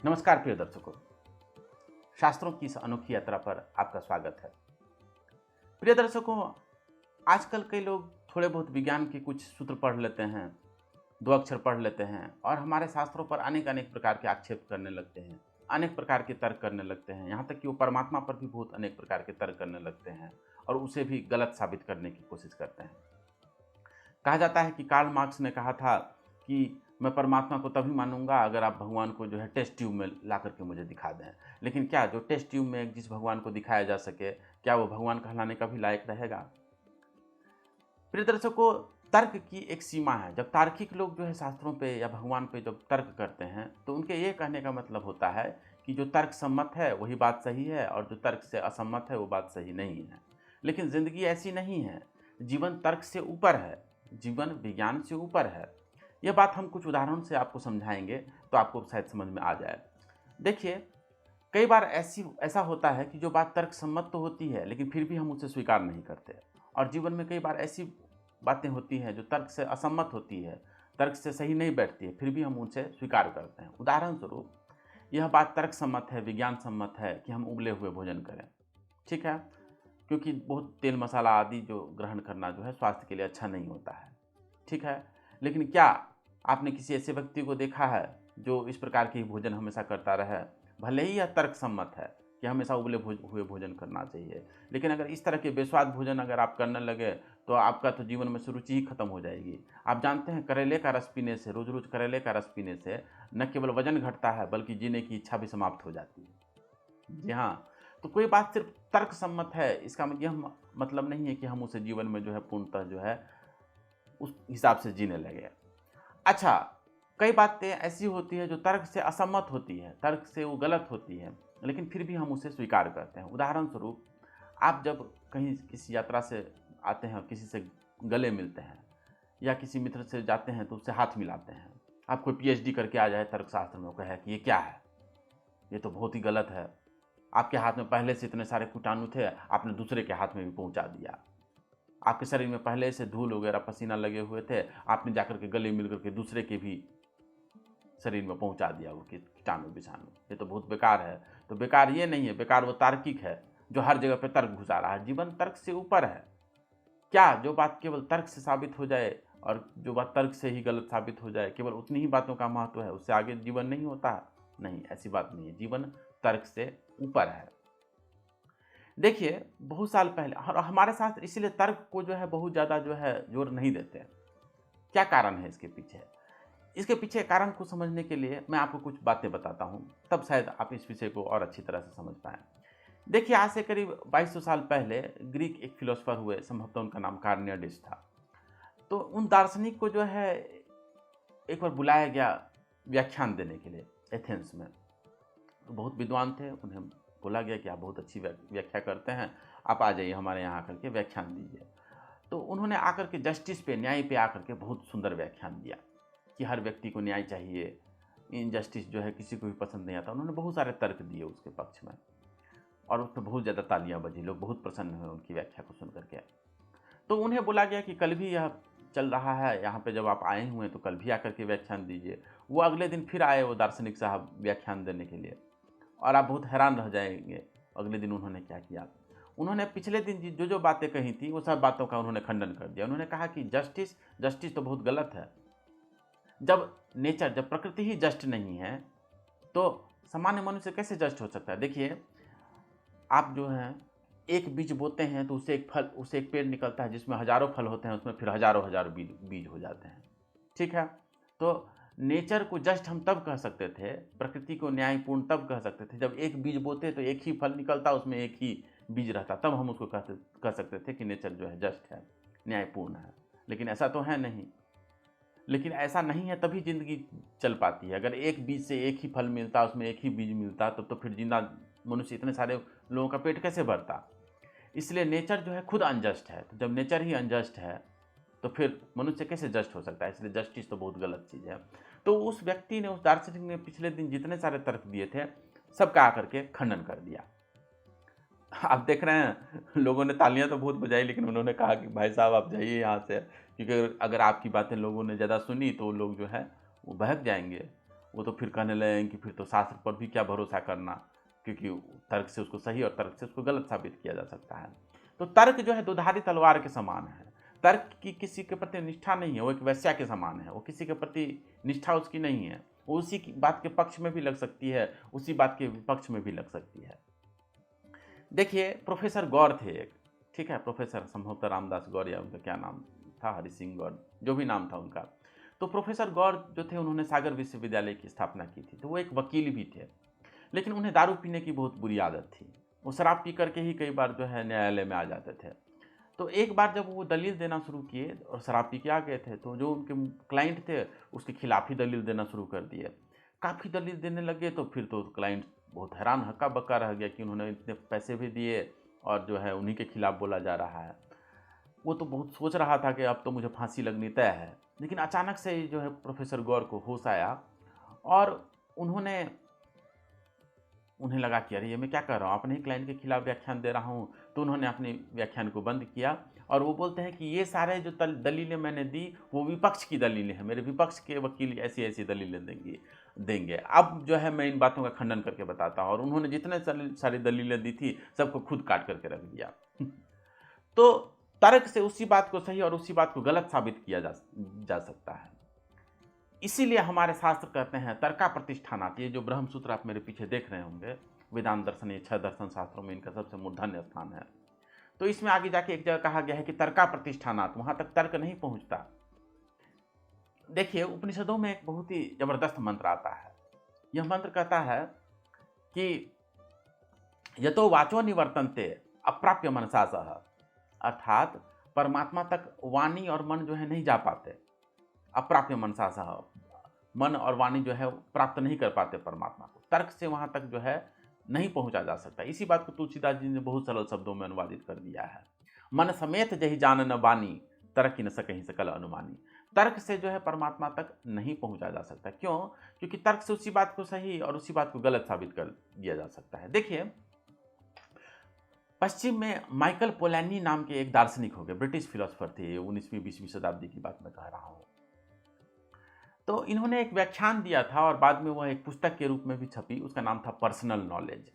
नमस्कार प्रिय दर्शकों, शास्त्रों की इस अनोखी यात्रा पर आपका स्वागत है। प्रिय दर्शकों, आजकल कई लोग थोड़े बहुत विज्ञान के कुछ सूत्र पढ़ लेते हैं, दो अक्षर पढ़ लेते हैं और हमारे शास्त्रों पर अनेक अनेक प्रकार के आक्षेप करने लगते हैं, अनेक प्रकार के तर्क करने लगते हैं। यहाँ तक कि वो परमात्मा पर भी बहुत अनेक प्रकार के तर्क करने लगते हैं और उसे भी गलत साबित करने की कोशिश करते हैं। कहा जाता है कि कार्ल मार्क्स ने कहा था कि मैं परमात्मा को तभी मानूंगा अगर आप भगवान को जो है टेस्ट ट्यूब में ला करके मुझे दिखा दें। लेकिन क्या जो टेस्ट ट्यूब में जिस भगवान को दिखाया जा सके, क्या वो भगवान कहलाने का भी लायक रहेगा? प्रिय दर्शकों, तर्क की एक सीमा है। जब तार्किक लोग जो है शास्त्रों पे या भगवान पे जब तर्क करते हैं तो उनके ये कहने का मतलब होता है कि जो तर्क सम्मत है वही बात सही है और जो तर्क से असम्मत है वो बात सही नहीं है। लेकिन जिंदगी ऐसी नहीं है। जीवन तर्क से ऊपर है, जीवन विज्ञान से ऊपर है। यह बात हम कुछ उदाहरण से आपको समझाएंगे तो आपको शायद समझ में आ जाए। देखिए, कई बार ऐसा होता है कि जो बात तर्क सम्मत तो होती है लेकिन फिर भी हम उसे स्वीकार नहीं करते। और जीवन में कई बार ऐसी बातें होती हैं जो तर्क से असम्मत होती है, तर्क से सही नहीं बैठती है, फिर भी हम उसे स्वीकार करते हैं। उदाहरण स्वरूप, यह बात तर्क सम्मत है, विज्ञान सम्मत है कि हम उबले हुए भोजन करें, ठीक है, क्योंकि बहुत तेल मसाला आदि जो ग्रहण करना जो है स्वास्थ्य के लिए अच्छा नहीं होता है, ठीक है। लेकिन क्या आपने किसी ऐसे व्यक्ति को देखा है जो इस प्रकार के भोजन हमेशा करता रहे? भले ही यह तर्क सम्मत है कि हमेशा उबले हुए भोजन करना चाहिए, लेकिन अगर इस तरह के बेस्वाद भोजन अगर आप करने लगे तो आपका तो जीवन में से रुचि ही खत्म हो जाएगी। आप जानते हैं, करेले का रस पीने से, रोज रोज करेले का रस पीने से न केवल वजन घटता है बल्कि जीने की इच्छा भी समाप्त हो जाती है। जी हाँ, तो कोई बात सिर्फ तर्क सम्मत है इसका यह मतलब नहीं है कि हम उसे जीवन में जो है पूर्णतः जो है उस हिसाब से जीने लगे। अच्छा, कई बातें ऐसी होती है जो तर्क से असम्मत होती है, तर्क से वो गलत होती है, लेकिन फिर भी हम उसे स्वीकार करते हैं। उदाहरण स्वरूप, आप जब कहीं किसी यात्रा से आते हैं और किसी से गले मिलते हैं या किसी मित्र से जाते हैं तो उससे हाथ मिलाते हैं। आप कोई पीएचडी करके आ जाए तर्कशास्त्र में, वो कहे कि ये क्या है, ये तो बहुत ही गलत है। आपके हाथ में पहले से इतने सारे कीटाणु थे, आपने दूसरे के हाथ में भी पहुंचा दिया। आपके शरीर में पहले से धूल वगैरह पसीना लगे हुए थे, आपने जाकर के गले मिल करके दूसरे के भी शरीर में पहुंचा दिया वो कीटाणु विषाणु। ये तो बहुत बेकार है। तो बेकार ये नहीं है, बेकार वो तार्किक है जो हर जगह पे तर्क घुसा रहा है। जीवन तर्क से ऊपर है। क्या जो बात केवल तर्क से साबित हो जाए और जो बात तर्क से ही गलत साबित हो जाए, केवल उतनी ही बातों का महत्व है, उससे आगे जीवन नहीं होता? नहीं, ऐसी बात नहीं है। जीवन तर्क से ऊपर है। देखिए, बहुत साल पहले, और हमारे साथ इसीलिए तर्क को जो है बहुत ज़्यादा जो है जोर नहीं देते। क्या कारण है इसके पीछे? इसके पीछे कारण को समझने के लिए मैं आपको कुछ बातें बताता हूँ, तब शायद आप इस विषय को और अच्छी तरह से समझ पाएँ। देखिए, आज से करीब 2200 साल पहले ग्रीक एक फिलोसोफर हुए, संभवतः उनका नाम कार्नियडिस था। तो उन दार्शनिक को जो है एक बार बुलाया गया व्याख्यान देने के लिए एथेंस में। तो बहुत विद्वान थे, उन्हें बोला गया कि आप बहुत अच्छी व्याख्या करते हैं, आप आ जाइए हमारे यहाँ आकर के व्याख्यान दीजिए। तो उन्होंने आकर के जस्टिस पे, न्याय पे आकर के बहुत सुंदर व्याख्यान दिया कि हर व्यक्ति को न्याय चाहिए, इनजस्टिस जो है किसी को भी पसंद नहीं आता। उन्होंने बहुत सारे तर्क दिए उसके पक्ष में और उस पर बहुत ज़्यादा तालियां बजी, लोग बहुत प्रसन्न हुए उनकी व्याख्या को सुन करके। तो उन्हें बोला गया कि कल भी यह चल रहा है यहाँ पे, जब आप आए हुए हैं तो कल भी आकर के व्याख्यान दीजिए। वो अगले दिन फिर आए, वो दार्शनिक साहब, व्याख्यान देने के लिए, और आप बहुत हैरान रह जाएंगे अगले दिन उन्होंने क्या किया। उन्होंने पिछले दिन जो जो बातें कही थी वो सब बातों का उन्होंने खंडन कर दिया। उन्होंने कहा कि जस्टिस तो बहुत गलत है। जब प्रकृति ही जस्ट नहीं है तो सामान्य मनुष्य कैसे जस्ट हो सकता है? देखिए, आप जो हैं एक बीज बोते हैं तो उससे एक पेड़ निकलता है जिसमें हजारों फल होते हैं, उसमें फिर हजारों हजारों बीज हो जाते हैं, ठीक है। तो नेचर को जस्ट हम तब कह सकते थे, प्रकृति को न्यायपूर्ण तब कह सकते थे जब एक बीज बोते तो एक ही फल निकलता, उसमें एक ही बीज रहता, तब हम उसको कह सकते थे कि नेचर जो है जस्ट है, न्यायपूर्ण है। लेकिन ऐसा तो है नहीं। लेकिन ऐसा नहीं है तभी जिंदगी चल पाती है। अगर एक बीज से एक ही फल मिलता, उसमें एक ही बीज मिलता, तो फिर जिंदा मनुष्य इतने सारे लोगों का पेट कैसे भरता? इसलिए नेचर जो है खुद अनजस्ट है। तो जब नेचर ही अनजस्ट है तो फिर मनुष्य कैसे जस्ट हो सकता है? इसलिए जस्टिस तो बहुत गलत चीज़ है। तो उस व्यक्ति ने, उस दार्शनिक ने पिछले दिन जितने सारे तर्क दिए थे सबका आकर के खंडन कर दिया। आप देख रहे हैं लोगों ने तालियां तो बहुत बजाई, लेकिन उन्होंने कहा कि भाई साहब आप जाइए यहाँ से, क्योंकि अगर आपकी बातें लोगों ने ज़्यादा सुनी तो लोग जो है वो बहक जाएंगे। वो तो फिर कहने लगेंगे कि फिर तो शास्त्र पर भी क्या भरोसा करना, क्योंकि तर्क से उसको सही और तर्क से उसको गलत साबित किया जा सकता है। तो तर्क जो है दोधारी तलवार के समान है। तर्क की किसी के प्रति निष्ठा नहीं है, वो एक वैश्या के समान है। वो किसी के प्रति निष्ठा उसकी नहीं है, वो उसी की बात के पक्ष में भी लग सकती है, उसी बात के विपक्ष में भी लग सकती है। देखिए प्रोफेसर गौर थे एक, ठीक है, प्रोफेसर संभवतः रामदास गौर या उनका क्या नाम था, हरि सिंह गौर, जो भी नाम था उनका। तो प्रोफेसर गौर जो थे उन्होंने सागर विश्वविद्यालय की स्थापना की थी। तो वो एक वकील भी थे, लेकिन उन्हें दारू पीने की बहुत बुरी आदत थी। वो शराब पी करके ही कई बार जो है न्यायालय में आ जाते थे। तो एक बार जब वो दलील देना शुरू किए और शराब पी के आ गए थे, तो जो उनके क्लाइंट थे उसके खिलाफ ही दलील देना शुरू कर दिए। काफ़ी दलील देने लगे तो फिर तो क्लाइंट बहुत हैरान हक्का बक्का रह गया कि उन्होंने इतने पैसे भी दिए और जो है उन्हीं के खिलाफ बोला जा रहा है। वो तो बहुत सोच रहा था कि अब तो मुझे फांसी लगनी तय है, लेकिन अचानक से ही जो है प्रोफेसर गौर को होश आया और उन्हें लगा कि अरे ये मैं क्या कर रहा हूँ, अपने ही क्लाइंट के खिलाफ व्याख्यान दे रहा हूँ। तो उन्होंने अपने व्याख्यान को बंद किया और वो बोलते हैं कि ये सारे जो दलीलें मैंने दी वो विपक्ष की दलीलें हैं, मेरे विपक्ष के वकील ऐसी ऐसी दलीलें देंगे। अब जो है मैं इन बातों का खंडन करके बताता हूँ। और उन्होंने जितने सारी दलीलें दी थी सबको खुद काट करके रख दिया। तो तर्क से उसी बात को सही और उसी बात को गलत साबित किया जा सकता है। इसीलिए हमारे शास्त्र कहते हैं तर्का प्रतिष्ठानात्। ये जो ब्रह्मसूत्र आप मेरे पीछे देख रहे होंगे, वेदांत दर्शन, ये 6 दर्शन शास्त्रों में इनका सबसे मूर्धन्य स्थान है। तो इसमें आगे जाके एक जगह कहा गया है कि तर्का प्रतिष्ठानात्, वहां तक तर्क नहीं पहुंचता। देखिए उपनिषदों में एक बहुत ही जबरदस्त मंत्र आता है। यह मंत्र कहता है कि यतो वाचो निवर्तन्ते अप्राप्य मनसा सह, अर्थात परमात्मा तक वाणी और मन जो है नहीं जा पाते। अप्राप्य मनसा सह, मन और वाणी जो है प्राप्त नहीं कर पाते परमात्मा को, तर्क से वहां तक जो है नहीं पहुंचा जा सकता। इसी बात को तुलसीदास जी ने बहुत सरल शब्दों में अनुवादित कर दिया है, मन समेत जही जान न बानी, तर्क न सकहीं सकल अनुमानी। तर्क से जो है परमात्मा तक नहीं पहुंचा जा सकता। क्यों? क्योंकि तर्क से उसी बात को सही और उसी बात को गलत साबित कर दिया जा सकता है। देखिए पश्चिम में माइकल पोलैनी नाम के एक दार्शनिक हो गए, ब्रिटिश फिलोसफर थे, 19वीं 20वीं शताब्दी की बात मैं कह रहा हूँ। तो इन्होंने एक व्याख्यान दिया था और बाद में वह एक पुस्तक के रूप में भी छपी, उसका नाम था पर्सनल नॉलेज।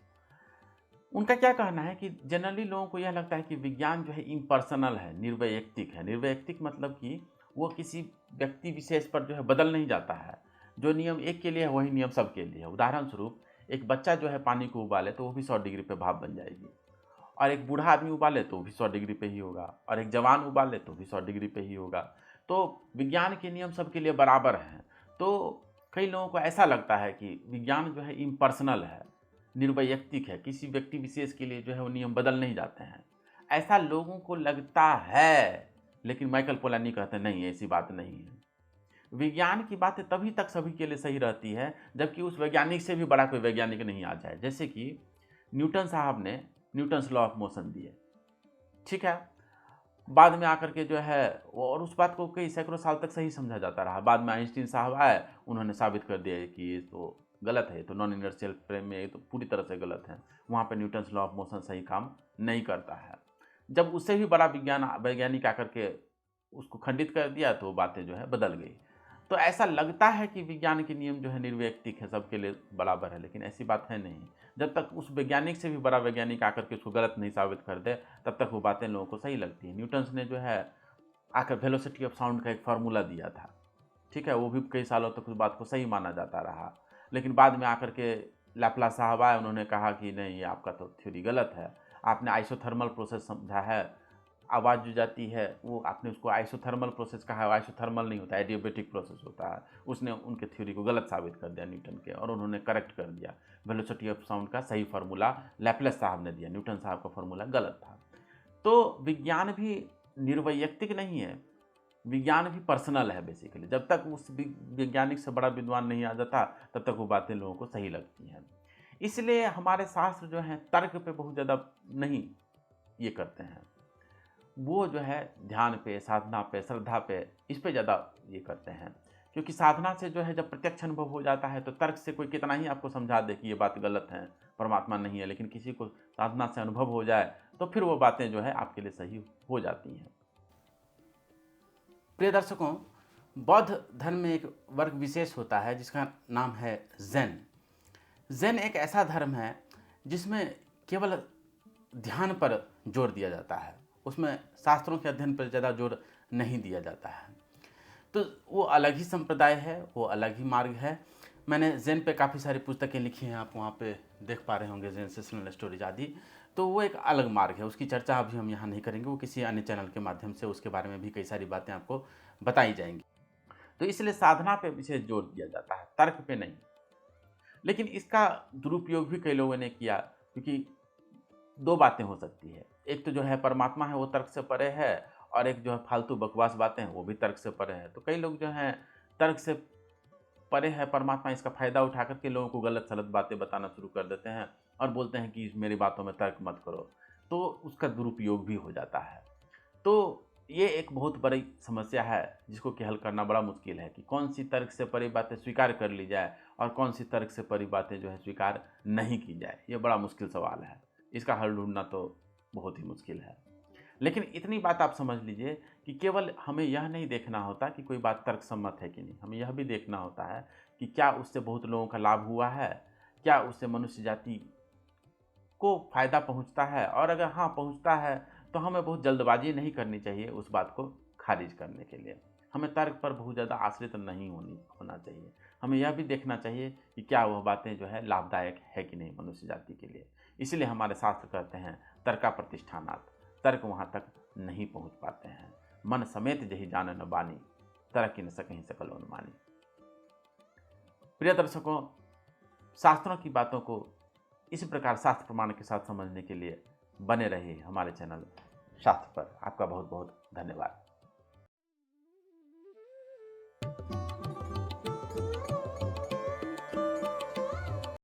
उनका क्या कहना है कि जनरली लोगों को यह लगता है कि विज्ञान जो है इम्पर्सनल है, निर्वैयक्तिक है। निर्वैयक्तिक मतलब कि वो किसी व्यक्ति विशेष पर जो है बदल नहीं जाता है। जो नियम एक के लिए है वही नियम सबके लिए है। उदाहरण स्वरूप एक बच्चा जो है पानी को उबाले तो वो भी 100 डिग्री पे भाप बन जाएगी, और एक बूढ़ा आदमी उबाले तो भी 100 डिग्री पे ही होगा, और एक जवान उबाले तो भी 100 डिग्री पे ही होगा। तो विज्ञान के नियम सबके लिए बराबर हैं। तो कई लोगों को ऐसा लगता है कि विज्ञान जो है इम्पर्सनल है, निर्वैयक्तिक है, किसी व्यक्ति विशेष के लिए जो है वो नियम बदल नहीं जाते हैं। ऐसा लोगों को लगता है, लेकिन माइकल पोलानी कहते हैं नहीं, ऐसी बात नहीं है। विज्ञान की बातें तभी तक सभी के लिए सही रहती है जबकि उस वैज्ञानिक से भी बड़ा कोई वैज्ञानिक नहीं आ जाए। जैसे कि न्यूटन साहब ने न्यूटन्स लॉ ऑफ मोशन दिए, ठीक है, बाद में आकर के जो है और उस बात को कई सैकड़ों साल तक सही समझा जाता रहा। बाद में आइंस्टीन साहब आए, उन्होंने साबित कर दिया कि ये तो गलत है, तो नॉन इनर्शियल फ्रेम में ये तो पूरी तरह से गलत है, वहाँ पे न्यूटन्स लॉ ऑफ मोशन सही काम नहीं करता है। जब उससे भी बड़ा वैज्ञानिक आकर के उसको खंडित कर दिया तो बातें जो है बदल गई। तो ऐसा लगता है कि विज्ञान के नियम जो है निर्वैयक्तिक है, सबके लिए बराबर है, लेकिन ऐसी बात है नहीं। जब तक उस वैज्ञानिक से भी बड़ा वैज्ञानिक आकर के उसको गलत नहीं साबित कर दे तब तक वो बातें लोगों को सही लगती हैं। न्यूटन्स ने जो है आकर वेलोसिटी ऑफ साउंड का एक फार्मूला दिया था, ठीक है, वो भी कई सालों तक उस बात को सही माना जाता रहा। लेकिन बाद में आकर के लैप्लास साहब आए, उन्होंने कहा कि नहीं, ये आपका तो थ्योरी गलत है, आपने आइसोथर्मल प्रोसेस समझा है। आवाज़ जो जाती है वो आपने उसको आइसोथर्मल प्रोसेस कहा है, आइसोथर्मल नहीं होता, एडियाबेटिक प्रोसेस होता है। उसने उनके थ्योरी को गलत साबित कर दिया न्यूटन के, और उन्होंने करेक्ट कर दिया। वेलोसिटी ऑफ साउंड का सही फार्मूला लैप्लास साहब ने दिया, न्यूटन साहब का फार्मूला गलत था। तो विज्ञान भी निर्वैयक्तिक नहीं है, विज्ञान भी पर्सनल है बेसिकली। जब तक उस वैज्ञानिक से बड़ा विद्वान नहीं आ जाता तब तक वो बातें लोगों को सही लगती हैं। इसलिए हमारे शास्त्र जो हैं तर्क पे बहुत ज़्यादा नहीं ये करते हैं, वो जो है ध्यान पे, साधना पे, श्रद्धा पे, इस पे ज़्यादा ये करते हैं। क्योंकि साधना से जो है जब प्रत्यक्ष अनुभव हो जाता है तो तर्क से कोई कितना ही आपको समझा दे कि ये बात गलत है, परमात्मा नहीं है, लेकिन किसी को साधना से अनुभव हो जाए तो फिर वो बातें जो है आपके लिए सही हो जाती हैं। प्रिय दर्शकों, बौद्ध धर्म में एक वर्ग विशेष होता है जिसका नाम है ज़ेन। ज़ेन एक ऐसा धर्म है जिसमें केवल ध्यान पर जोर दिया जाता है, उसमें शास्त्रों के अध्ययन पर ज़्यादा जोर नहीं दिया जाता है। तो वो अलग ही संप्रदाय है, वो अलग ही मार्ग है। मैंने ज़ेन पे काफ़ी सारी पुस्तकें लिखी हैं, आप वहाँ पे देख पा रहे होंगे, ज़ेन सेशनल स्टोरीज आदि। तो वो एक अलग मार्ग है, उसकी चर्चा अभी हम यहाँ नहीं करेंगे, वो किसी अन्य चैनल के माध्यम से उसके बारे में भी कई सारी बातें आपको बताई जाएंगी। तो इसलिए साधना पे विशेष जोर दिया जाता है, तर्क पे नहीं। लेकिन इसका दुरुपयोग भी कई लोगों ने किया, क्योंकि दो बातें हो सकती है, एक तो जो है परमात्मा है वो तर्क से परे है, और एक जो है फालतू बकवास बातें हैं वो भी तर्क से परे है। तो कई लोग जो हैं तर्क से परे है परमात्मा, इसका फ़ायदा उठा करके लोगों को गलत सलत बातें बताना शुरू कर देते हैं और बोलते हैं कि मेरी बातों में तर्क मत करो, तो उसका दुरुपयोग भी हो जाता है। तो ये एक बहुत बड़ी समस्या है जिसको कि हल करना बड़ा मुश्किल है कि कौन सी तर्क से परे बातें स्वीकार कर ली जाए और कौन सी तर्क से परे बातें जो है स्वीकार नहीं की जाए। ये बड़ा मुश्किल सवाल है, इसका हल ढूंढना तो बहुत ही मुश्किल है। लेकिन इतनी बात आप समझ लीजिए कि केवल हमें यह नहीं देखना होता कि कोई बात तर्कसम्मत है कि नहीं, हमें यह भी देखना होता है कि क्या उससे बहुत लोगों का लाभ हुआ है, क्या उससे मनुष्य जाति को फ़ायदा पहुंचता है, और अगर हाँ पहुंचता है तो हमें बहुत जल्दबाजी नहीं करनी चाहिए उस बात को खारिज करने के लिए। हमें तर्क पर बहुत ज़्यादा आश्रित नहीं होना चाहिए। हमें यह भी देखना चाहिए कि क्या वह बातें जो है लाभदायक है कि नहीं मनुष्य जाति के लिए। इसलिए हमारे शास्त्र कहते हैं तर्का प्रतिष्ठानात्, तर्क वहाँ तक नहीं पहुँच पाते हैं। मन समेत जही जान न बानी, तर्क न सकहीं सकल अनुमानी। प्रिय दर्शकों, शास्त्रों की बातों को इसी प्रकार शास्त्र प्रमाण के साथ समझने के लिए बने रहिए हमारे चैनल शास्त्र पर। आपका बहुत बहुत धन्यवाद।